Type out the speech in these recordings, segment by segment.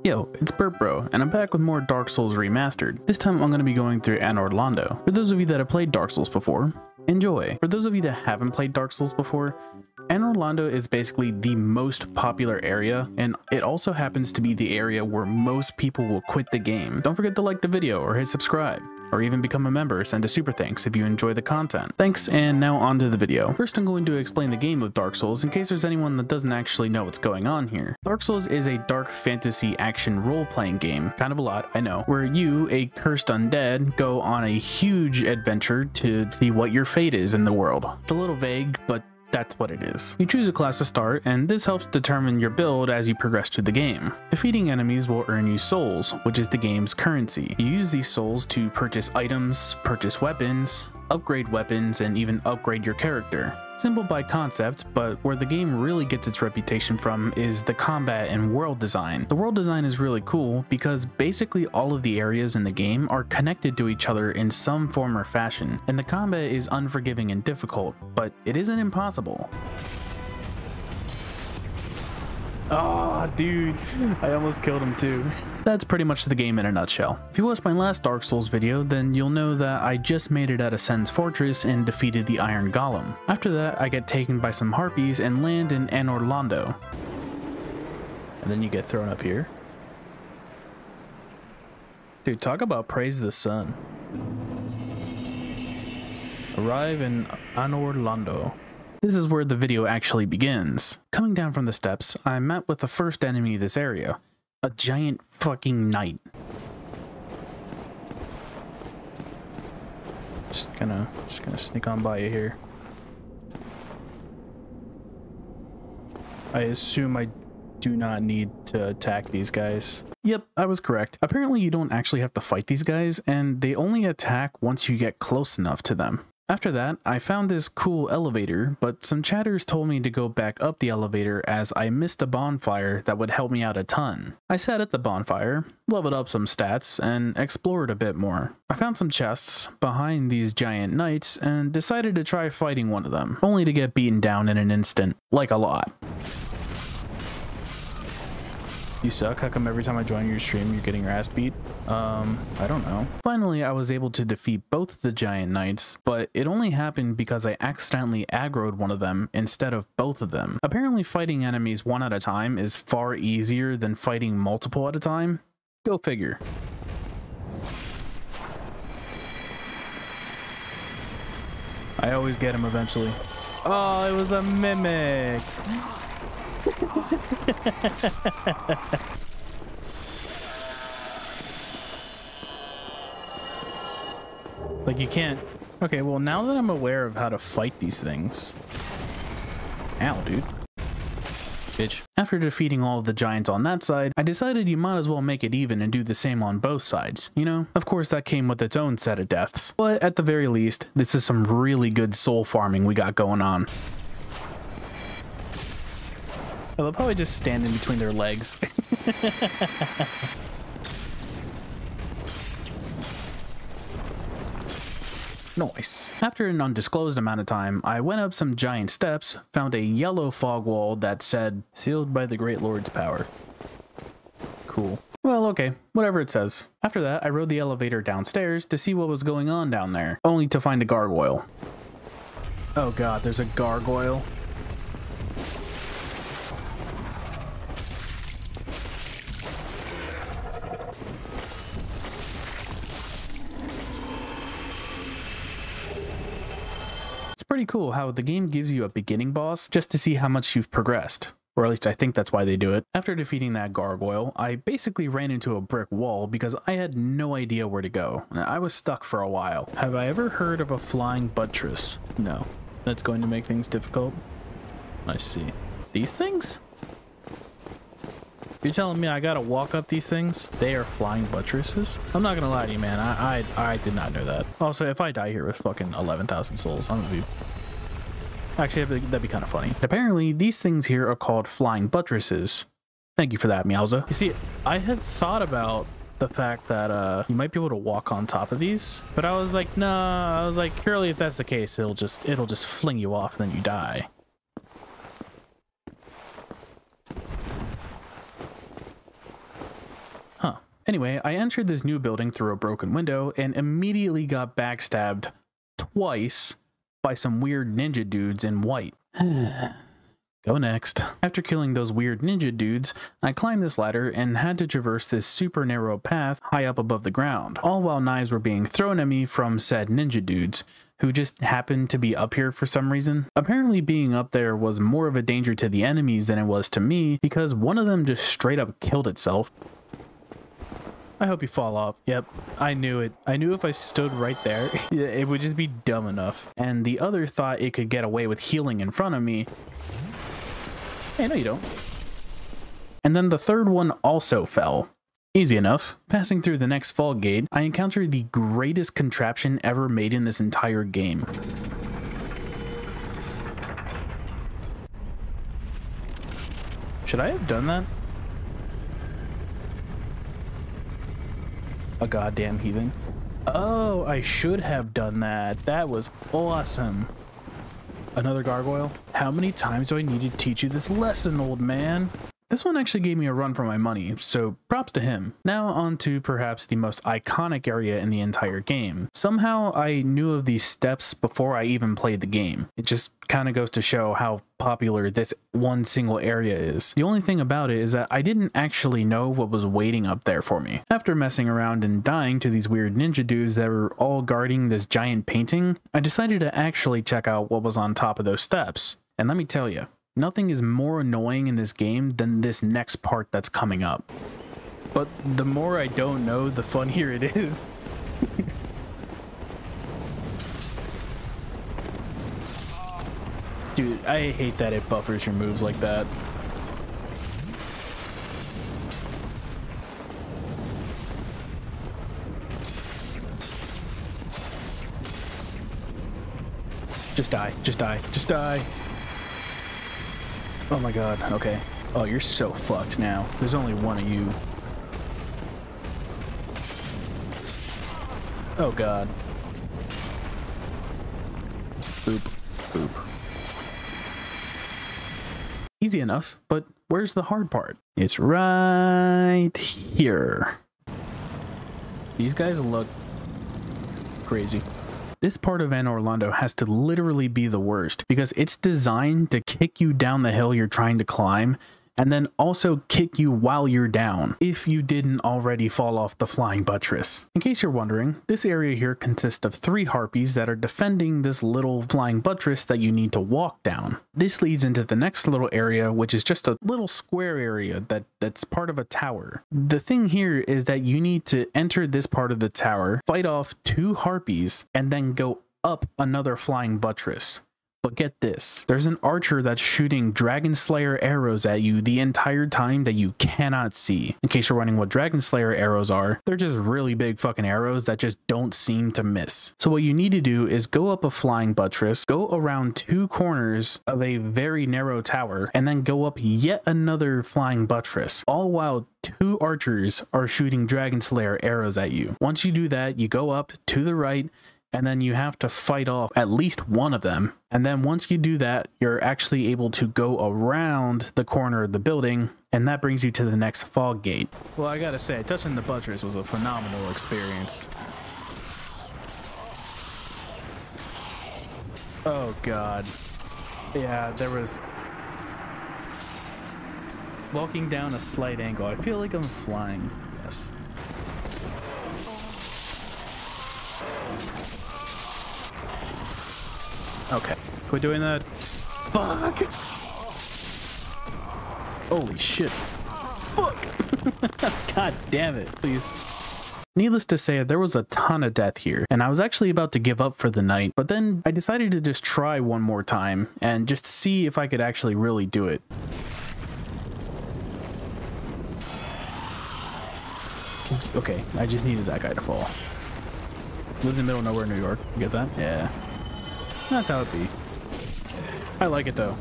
Yo, it's BertBro, and I'm back with more Dark Souls Remastered. This time I'm going to be going through Anor Londo. For those of you that have played Dark Souls before, enjoy. For those of you that haven't played Dark Souls before, Anor Londo is basically the most popular area, and it also happens to be the area where most people will quit the game. Don't forget to like the video or hit subscribe, or even become a member or send a super thanks if you enjoy the content. Thanks, and now on to the video. First I'm going to explain the game of Dark Souls in case there's anyone that doesn't actually know what's going on here. Dark Souls is a dark fantasy action role-playing game, kind of a lot, I know, where you, a cursed undead, go on a huge adventure to see what your fate is in the world. It's a little vague, but that's what it is. You choose a class to start, and this helps determine your build as you progress through the game. Defeating enemies will earn you souls, which is the game's currency. You use these souls to purchase items, purchase weapons, upgrade weapons, and even upgrade your character. Simple by concept, but where the game really gets its reputation from is the combat and world design. The world design is really cool because basically all of the areas in the game are connected to each other in some form or fashion, and the combat is unforgiving and difficult, but it isn't impossible. Oh, dude, I almost killed him too. That's pretty much the game in a nutshell. If you watched my last Dark Souls video, then you'll know that I just made it out of Sen's fortress and defeated the Iron Golem. After that, I get taken by some harpies and land in Anor Londo. And then you get thrown up here. Dude, talk about praise the sun. Arrive in Anor Londo. This is where the video actually begins. Coming down from the steps, I met with the first enemy of this area, a giant fucking knight. Just gonna sneak on by you here. I assume I do not need to attack these guys. Yep, I was correct. Apparently you don't actually have to fight these guys, and they only attack once you get close enough to them. After that, I found this cool elevator, but some chatters told me to go back up the elevator as I missed a bonfire that would help me out a ton. I sat at the bonfire, leveled up some stats, and explored a bit more. I found some chests behind these giant knights and decided to try fighting one of them, only to get beaten down in an instant. Like a lot. You suck? How come every time I join your stream you're getting your ass beat? I don't know. Finally, I was able to defeat both of the giant knights, but it only happened because I accidentally aggroed one of them instead of both of them. Apparently fighting enemies one at a time is far easier than fighting multiple at a time. Go figure. I always get him eventually. Oh, it was a mimic! Like you can't. Okay, well now that I'm aware of how to fight these things. Ow, dude. Bitch. After defeating all of the giants on that side, I decided you might as well make it even and do the same on both sides, you know? Of course that came with its own set of deaths. But at the very least, this is some really good soul farming we got going on. I love how I just stand in between their legs. Nice. After an undisclosed amount of time, I went up some giant steps, found a yellow fog wall that said, "Sealed by the Great Lord's power." Cool. Well, okay, whatever it says. After that, I rode the elevator downstairs to see what was going on down there, only to find a gargoyle. Oh god, there's a gargoyle. Pretty cool how the game gives you a beginning boss just to see how much you've progressed, or at least I think that's why they do it. After defeating that gargoyle, I basically ran into a brick wall because I had no idea where to go. I was stuck for a while. Have I ever heard of a flying buttress? No. That's going to make things difficult. I see. These things? You're telling me I gotta walk up these things? They are flying buttresses? I'm not gonna lie to you, man. I did not know that. Also, if I die here with fucking 11,000 souls, I'm gonna be... Actually, that'd be kind of funny. Apparently, these things here are called flying buttresses. Thank you for that, Meowza. You see, I had thought about the fact that you might be able to walk on top of these, but I was like, nah. I was like, surely if that's the case, it'll just fling you off and then you die. Anyway, I entered this new building through a broken window and immediately got backstabbed twice by some weird ninja dudes in white. Go next. After killing those weird ninja dudes, I climbed this ladder and had to traverse this super narrow path high up above the ground, all while knives were being thrown at me from said ninja dudes, who just happened to be up here for some reason. Apparently being up there was more of a danger to the enemies than it was to me, because one of them just straight up killed itself. I hope you fall off. Yep, I knew it. I knew if I stood right there, it would just be dumb enough. And the other thought it could get away with healing in front of me. Hey, no you don't. And then the third one also fell. Easy enough. Passing through the next fall gate, I encountered the greatest contraption ever made in this entire game. Should I have done that? A goddamn heathen. Oh, I should have done that. That was awesome. Another gargoyle? How many times do I need to teach you this lesson, old man? This one actually gave me a run for my money, so props to him. Now on to perhaps the most iconic area in the entire game. Somehow I knew of these steps before I even played the game. It just kind of goes to show how popular this one single area is. The only thing about it is that I didn't actually know what was waiting up there for me. After messing around and dying to these weird ninja dudes that were all guarding this giant painting, I decided to actually check out what was on top of those steps. And let me tell you, nothing is more annoying in this game than this next part that's coming up. But the more I don't know, the funnier it is. Dude, I hate that it buffers your moves like that. Just die, just die, just die. Oh my god, okay. Oh, you're so fucked now. There's only one of you. Oh god. Boop, boop. Easy enough, but where's the hard part? It's right here. These guys look crazy. This part of Anor Londo has to literally be the worst because it's designed to kick you down the hill you're trying to climb and then also kick you while you're down if you didn't already fall off the flying buttress. In case you're wondering, this area here consists of 3 harpies that are defending this little flying buttress that you need to walk down. This leads into the next little area, which is just a little square area that's part of a tower. The thing here is that you need to enter this part of the tower, fight off 2 harpies, and then go up another flying buttress. But get this, there's an archer that's shooting Dragon Slayer arrows at you the entire time that you cannot see. In case you're wondering what Dragon Slayer arrows are, they're just really big fucking arrows that just don't seem to miss. So what you need to do is go up a flying buttress, go around 2 corners of a very narrow tower, and then go up yet another flying buttress, all while 2 archers are shooting Dragon Slayer arrows at you. Once you do that, you go up to the right, and then you have to fight off at least one of them. And then once you do that, you're actually able to go around the corner of the building, and that brings you to the next fog gate. Well, I gotta say, touching the buttress was a phenomenal experience. Oh god. Yeah, there was... walking down a slight angle. I feel like I'm flying. Yes. Okay, quit doing that. Fuck! Holy shit. Fuck! God damn it, please. Needless to say, there was a ton of death here, and I was actually about to give up for the night, but then I decided to just try one more time and just see if I could actually really do it. Okay, I just needed that guy to fall. Live in the middle of nowhere, New York. You get that? Yeah. That's how it be. I like it though.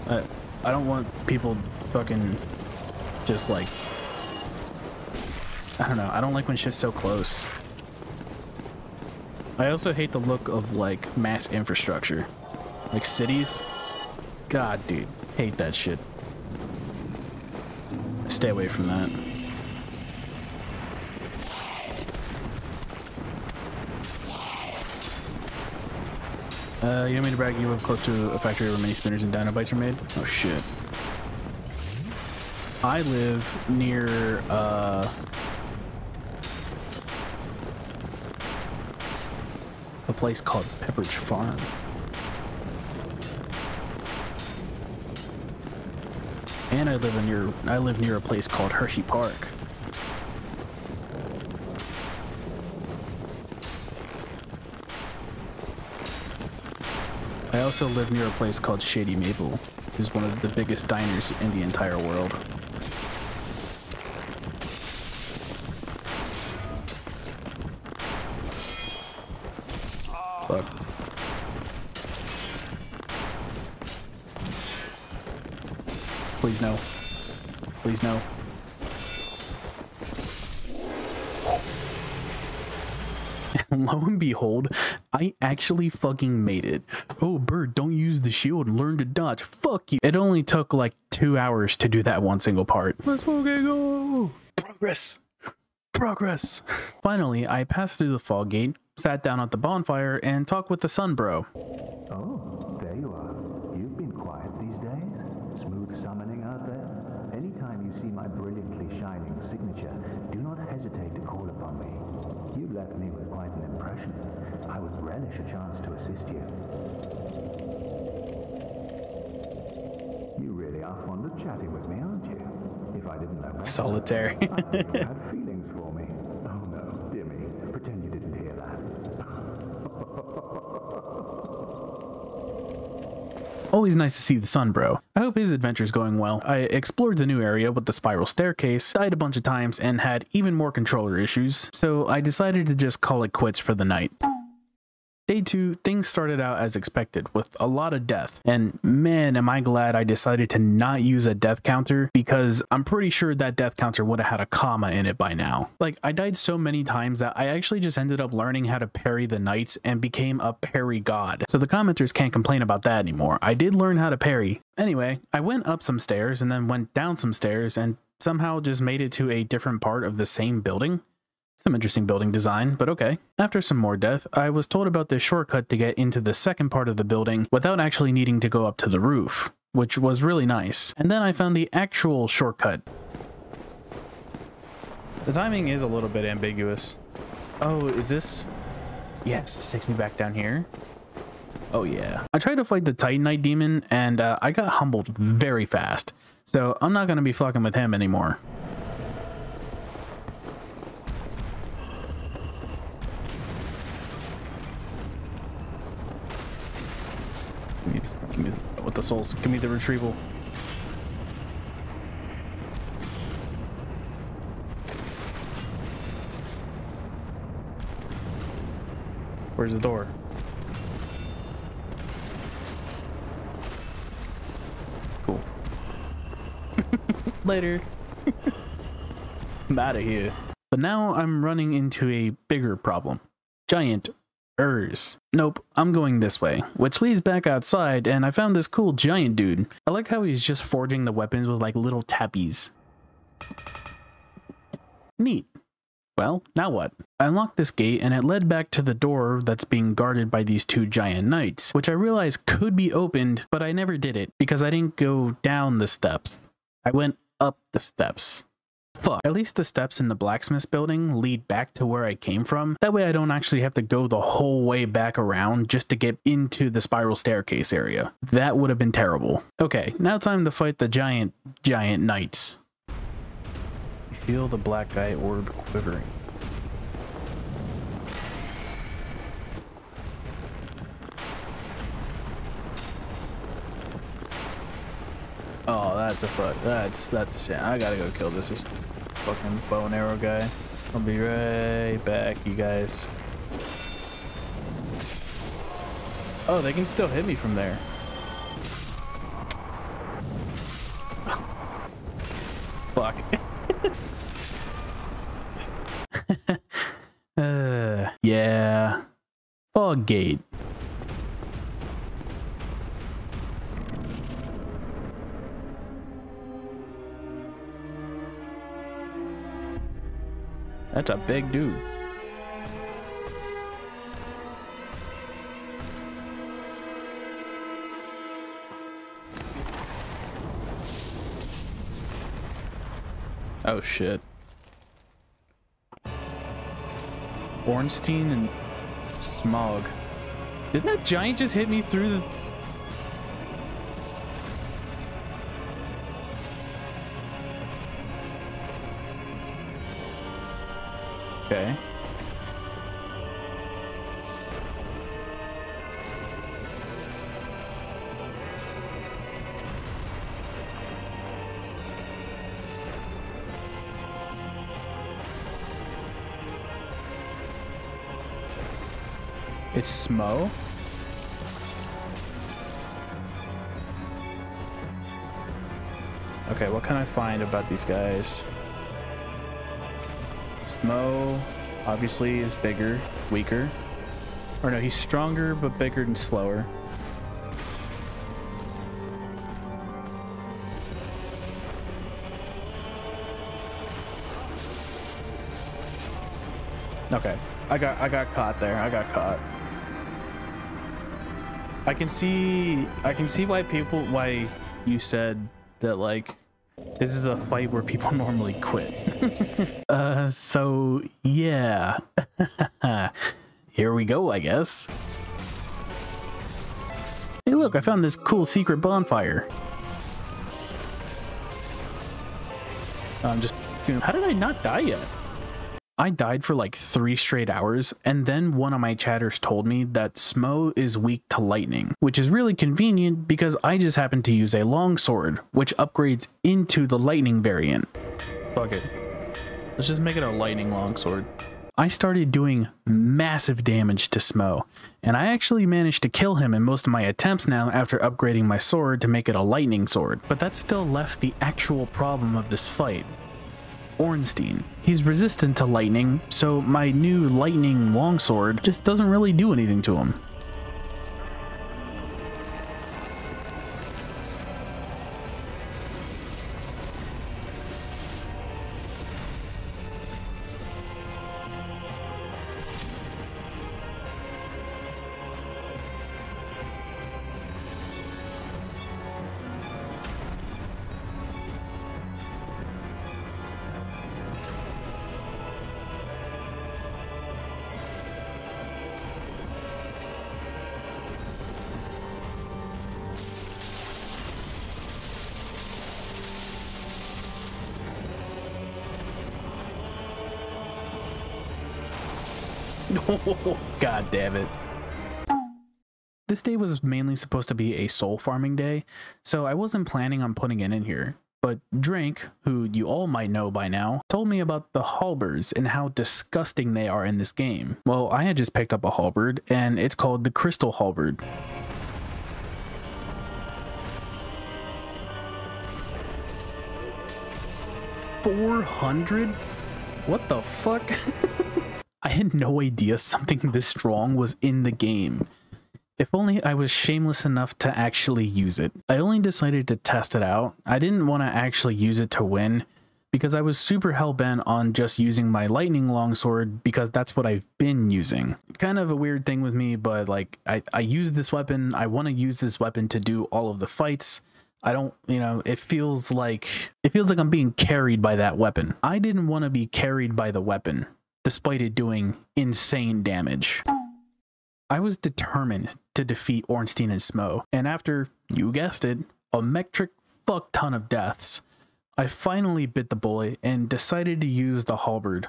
I don't want people fucking just like, I don't know, I don't like when shit's so close. I also hate the look of like mass infrastructure. Like cities. God dude, hate that shit. Stay away from that. You want me to brag you live close to a factory where many spinners and dinobites are made? Oh shit. I live near a place called Pepperidge Farm. And I live near a place called Hershey Park. I also live near a place called Shady Maple, which is one of the biggest diners in the entire world. Fuck. Please no. Please no. And lo and behold, I actually fucking made it. Oh, Bert, don't use the shield and learn to dodge. Fuck you. It only took like 2 hours to do that one single part. Let's fucking go. Progress. Progress. Finally, I passed through the fog gate, sat down at the bonfire, and talked with the sun bro. Oh, there you are. You've been quiet these days. Smooth summoning out there. Anytime you see my brilliantly shining signature, do not hesitate to call upon me. You left me with quite an impression. I would relish a chance to assist you. You really are fond of chatting with me, aren't you? If I didn't know better, Solitary. I thought you had feelings for me. Oh no, dear me. Pretend you didn't hear that. Always nice to see the sun bro. I hope his adventure's going well. I explored the new area with the spiral staircase, died a bunch of times, and had even more controller issues, so I decided to just call it quits for the night. Day 2, things started out as expected, with a lot of death, and man am I glad I decided to not use a death counter, because I'm pretty sure that death counter would have had a comma in it by now. Like, I died so many times that I actually just ended up learning how to parry the knights and became a parry god, so the commenters can't complain about that anymore. I did learn how to parry. Anyway, I went up some stairs and then went down some stairs and somehow just made it to a different part of the same building. Some interesting building design, but okay. After some more death, I was told about this shortcut to get into the second part of the building without actually needing to go up to the roof, which was really nice. And then I found the actual shortcut. The timing is a little bit ambiguous. Oh, is this? Yes, this takes me back down here. Oh yeah. I tried to fight the Titanite demon and I got humbled very fast. So I'm not going to be fucking with him anymore. Give me with the souls. Give me the retrieval. Where's the door? Cool. Later. I'm out of here. But now I'm running into a bigger problem. Giant Nope, I'm going this way, which leads back outside, and I found this cool giant dude. I like how he's just forging the weapons with like little tappies. Neat. Well, now what? I unlocked this gate and it led back to the door that's being guarded by these two giant knights, which I realized could be opened, but I never did it because I didn't go down the steps. I went up the steps. Fuck. At least the steps in the blacksmith building lead back to where I came from. That way I don't actually have to go the whole way back around just to get into the spiral staircase area. That would have been terrible. Okay, now time to fight the giant knights. You feel the black eye orb quivering. Oh, that's a fuck. That's a shit. I gotta go kill this fucking bow and arrow guy. I'll be right back, you guys. Oh, they can still hit me from there. Fuck. Yeah. Fog gate. That's a big dude. Oh shit. Ornstein and Smog. Did that giant just hit me through the... Okay. It's Smo. Okay, what can I find about these guys? Smo obviously is bigger, weaker. Or no, he's stronger but bigger and slower. Okay, I got caught there. I got caught. I can see why you said that, like, this is a fight where people normally quit. So yeah. Here we go, I guess. Hey look, I found this cool secret bonfire. I'm just, how did I not die yet? I died for like 3 straight hours, and then one of my chatters told me that Smo is weak to lightning, which is really convenient because I just happened to use a longsword, which upgrades into the lightning variant. Fuck it. Let's just make it a lightning longsword. I started doing massive damage to Smo, and I actually managed to kill him in most of my attempts now after upgrading my sword to make it a lightning sword. But that still left the actual problem of this fight. Ornstein. He's resistant to lightning, so my new lightning longsword just doesn't really do anything to him. God damn it. This day was mainly supposed to be a soul farming day, so I wasn't planning on putting it in here. But Drink, who you all might know by now, told me about the halberds and how disgusting they are in this game. Well, I had just picked up a halberd, and it's called the Crystal Halberd. $400? What the fuck? I had no idea something this strong was in the game. If only I was shameless enough to actually use it. I only decided to test it out. I didn't want to actually use it to win because I was super hell-bent on just using my lightning longsword because that's what I've been using. Kind of a weird thing with me, but like I use this weapon. I want to use this weapon to do all of the fights. I don't, you know, it feels like I'm being carried by that weapon. I didn't want to be carried by the weapon, despite it doing insane damage. I was determined to defeat Ornstein and Smo, and after, you guessed it, a metric fuck ton of deaths, I finally bit the bullet and decided to use the halberd.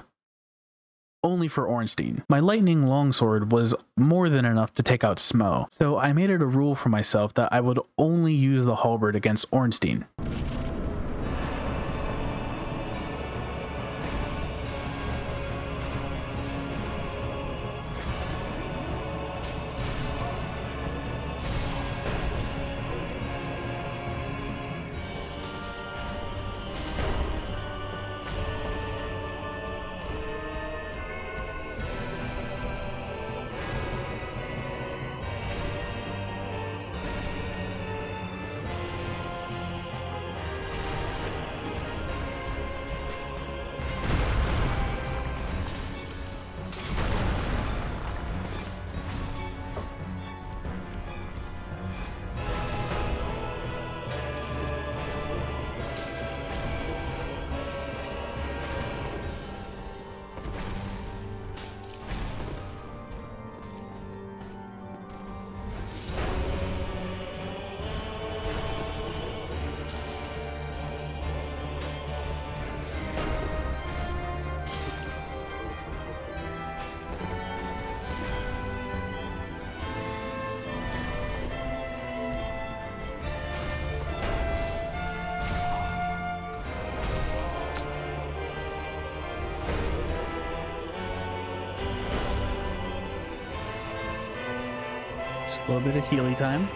Only for Ornstein. My lightning longsword was more than enough to take out Smo, so I made it a rule for myself that I would only use the halberd against Ornstein. A little bit of Healy time.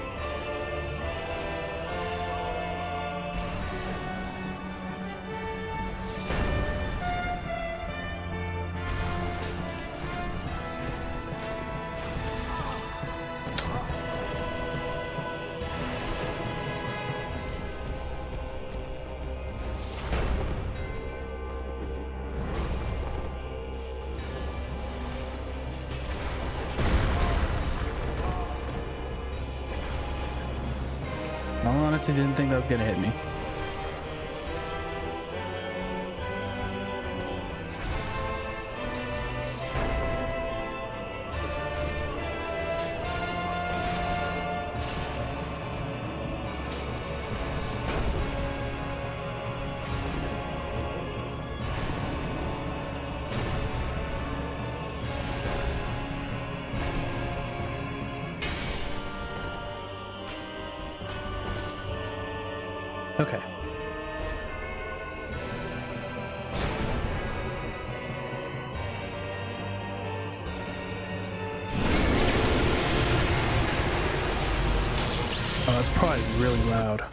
I honestly didn't think that was gonna hit me. Okay. Oh, that's probably really loud.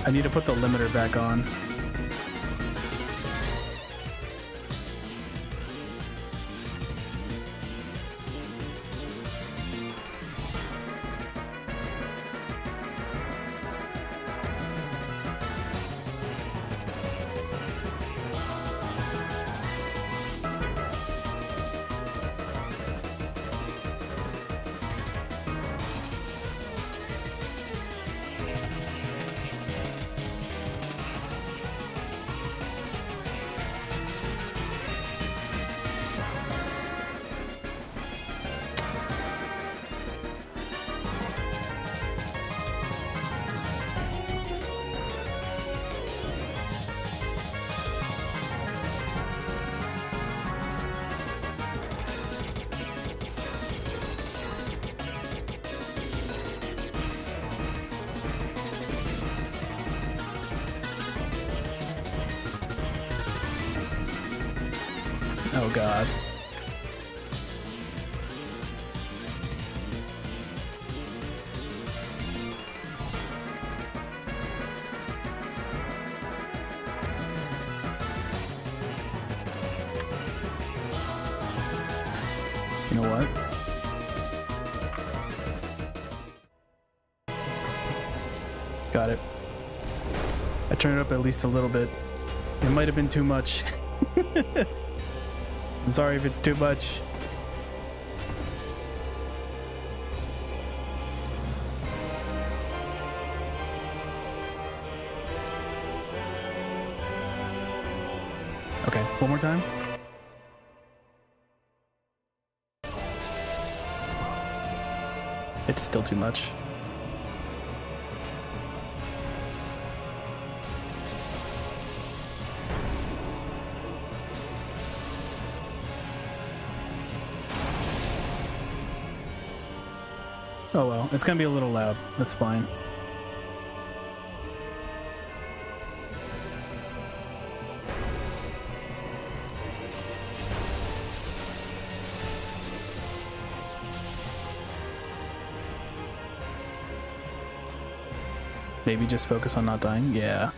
I need to put the limiter back on. Oh God. You know what? Got it. I turned it up at least a little bit. It might have been too much. I'm sorry if it's too much. Okay, one more time. It's still too much. Oh well, it's gonna be a little loud. That's fine. Maybe just focus on not dying? Yeah.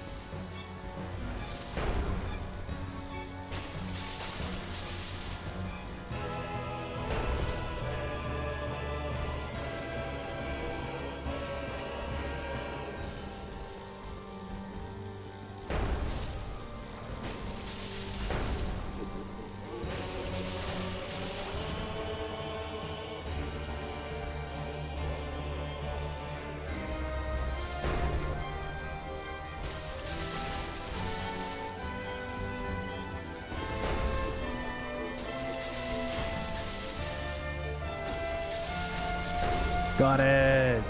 Got it.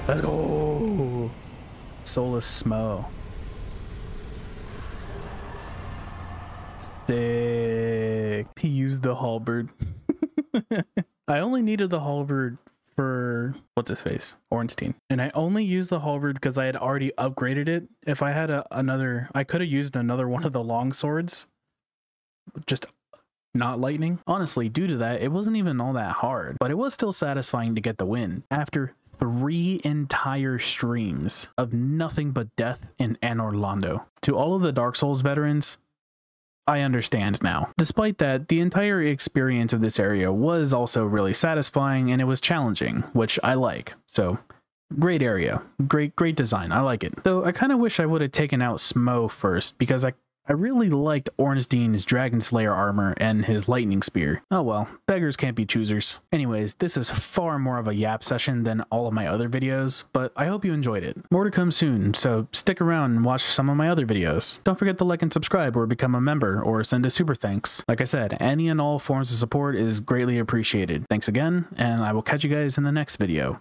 Let's go. Soulless Smo. Sick. He used the halberd. I only needed the halberd for what's his face, Ornstein, and I only used the halberd because I had already upgraded it. If I had I could have used another one of the long swords, just not lightning. Honestly, due to that, it wasn't even all that hard, but it was still satisfying to get the win after 3 entire streams of nothing but death in Anor Londo. To all of the Dark Souls veterans, I understand now. Despite that, the entire experience of this area was also really satisfying, and it was challenging, which I like. So, great area. Great design. I like it. Though I kind of wish I would have taken out Smo first, because I really liked Ornstein's Dragon Slayer armor and his lightning spear. Oh well, beggars can't be choosers. Anyways, this is far more of a yap session than all of my other videos, but I hope you enjoyed it. More to come soon, so stick around and watch some of my other videos. Don't forget to like and subscribe or become a member or send a super thanks. Like I said, any and all forms of support is greatly appreciated. Thanks again, and I will catch you guys in the next video.